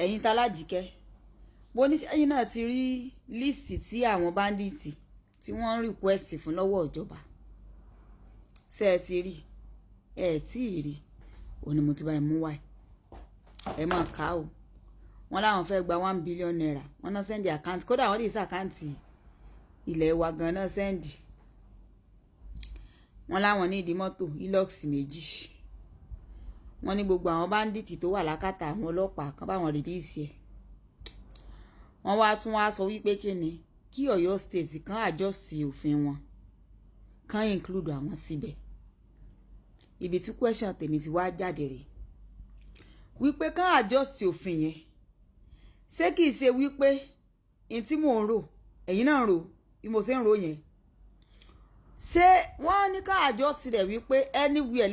ẹ̀yin talájíkẹ́ bó ní sẹ́yìn náà ti rí líìsì tí àwọn báńdíìtì tí wọ́n ń rìkwẹ́sì fún lọ́wọ́ ìjọba ṣé ẹ ti rí ẹ tí ì rí òní mo ti bá ẹ mú wáyé ẹ máa kà á o wọ́n láwọn fẹ́ gba 1 billion naira wọ́n náà sẹ́ndì àkáǹtì kódà wọ́n lè sí àkáǹtì ilẹ̀ wa gan náà sẹ́ndì wọ́n láwọn ní ìdí mọ́tò hilux méjì wọ́n ní gbogbo àwọn báńdíìtì tó wà lákàtà àwọn ọlọ́pàá kan báwọn rìlíìsì ẹ̀ wọ́n wá tún wá sọ wípé kí Ọ̀yọ́ state kan adjust òfin wọn kan include àwọn síbẹ̀ ibi tí question tèmi ti wá jáde rèé wípé kan adjust òfin yẹn ṣé kìí ṣe wípé n tí mò ń rò ẹ̀yin náà ń rò bí mo ṣe ń rò yẹn ṣé wọ́n ní kan adjust rẹ̀ wípé anywhere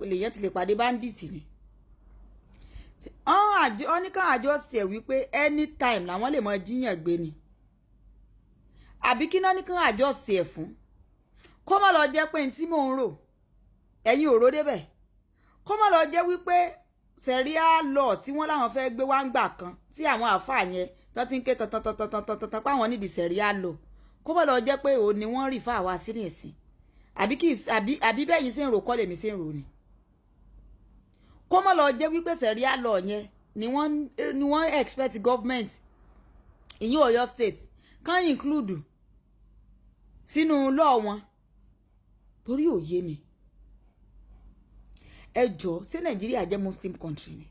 lèyàn ti lè pàdé bandit ni wọ́n ní kan adjust rẹ̀ wípé anytime làwọn lè mọ jíyàn gbé ni àbí kí náà ní kan adjust ẹ̀ fún kó má lọ jẹ́ pé n tí mò ń rò ẹ̀yin ò rò débẹ̀ kó má lọ jẹ́ wípé sẹ̀ríà lọ tí wọ́n láwọn fẹ́ gbé wá ń gbà kan tí àwọn àáfàá yẹn tó ti ń ké tọ̀tọ̀tọ̀tọ̀tọ̀ pé àwọn nídìí sẹ̀ríà lọ kó bọ́ lọ jẹ́ pé òun ni wọ́n rí fáwa sí nìsín àbí bẹ́yìn sí ń rò kọ́ lèmi sí ń rò ni kó má lọ jẹ́ wípé sẹ̀ríà lọ yẹn ni wọ́n expect government ìyẹn Ọ̀yọ́ state kan include sínú law wọn torí òye mi ẹ jọ̀ọ́ ṣé Nàìjíríà jẹ́ Muslim country ni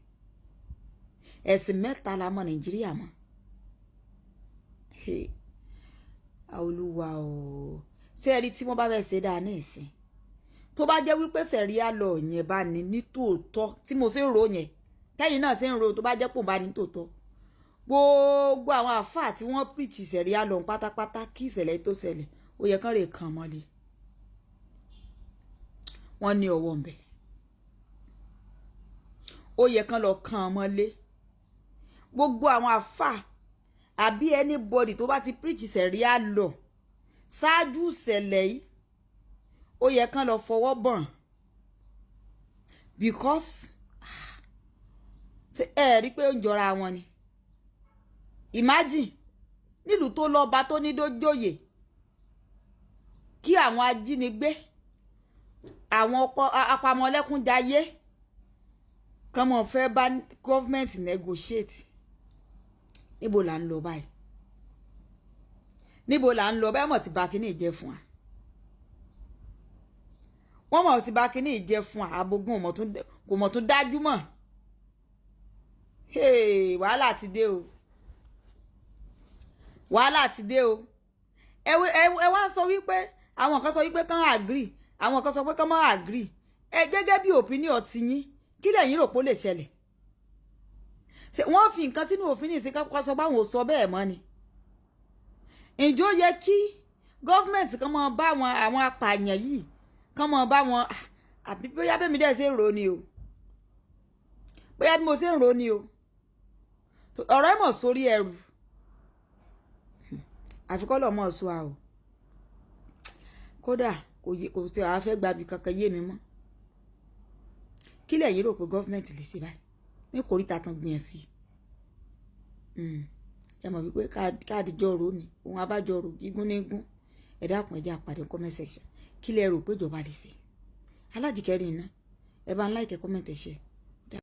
ẹ̀sìn mẹ́ta la mọ̀ Nàìjíríà mọ́ Olúwa o ṣé ẹ rí tí wọ́n bá fẹ́ ṣe dáa ní ìsìn tó bá jẹ́ wípé sẹ̀ríà lọ yẹn bá ní nítòótọ́ tí mo ṣe ń ro yẹn tẹ́yìn náà ṣe ń ro tó bá jẹ́ pò bá ní tòótọ́ gbogbo àwọn àfáà tí wọ́n preach sẹ̀ríà lọ pátápátá kí ìṣẹ̀lẹ̀ tó ṣẹlẹ̀ ó yẹ kán rè kàn mọ́lé wọ́n ní ọwọ́ ń bẹ ó yẹ kán lọ kàn mọ́lé gbogbo àwọn àfáà àbí anybody tó bá ti preach sẹ̀ríà lọ ṣáájú ìṣẹ̀lẹ̀ yìí ó yẹ kán lọ fọwọ́ bọ̀n because ẹ rí pé ó ń jọra wọn ni imagine nílùú tó lọ́ba tó ní dójóyè kí àwọn ajínigbé àwọn apamọ́lẹ́kúnjayé kan mọ̀ fẹ́ bá government negotiate níbo là ń lọ báyìí níbo là ń lọ báyìí mọ̀ ti bá kíní ìjẹ́ fún wa wọ́n mọ̀ ti bá kíní ìjẹ́ fún wa abogun kò mọ̀ tún dájú mọ̀ wàhálà ti dé o wàhálà ti dé o ẹ wá sọ wípé àwọn kan sọ wípé kán agree àwọn kan sọ pé kán má agree gẹ́gẹ́ bí opinion ti yín kí lẹ̀yin rò pé ó lè ṣẹlẹ̀ wọ́n fi nǹkan sínú òfin ní ìsìnká sọ báwọn ò sọ bẹ́ẹ̀ mọ́ ni ǹjọ́ yẹ kí gọ́ọ̀mẹ̀ntì kan máa bá àwọn apààyàn yìí kan máa bá wọn àbí bóyá bẹ́mi dẹ̀ ṣe ń ro ni o bóyá bí mo ṣe ń ro ni o ọ̀rọ̀ ẹ̀ mọ̀ sórí ẹrù àfikọ́ lọ́ mọ̀ sọ àwọ̀ kódà kò tí a fẹ́ gbabi kankan yé mi mọ́ kí lẹ̀yin rò pé gọ́ọ̀mẹ̀ntì lè ṣe báyìí ní kòríta tán gbìyàn sí ẹ mọ̀ wípé káàdì jọ̀rọ̀ ni òun abájọrò gígún ní gún ẹ dákun ẹ jẹ́ àpàdé comment section kí lẹ rò pé ìjọba lè ṣe Alájíkẹ́ rí iná ẹ bá ń like comment share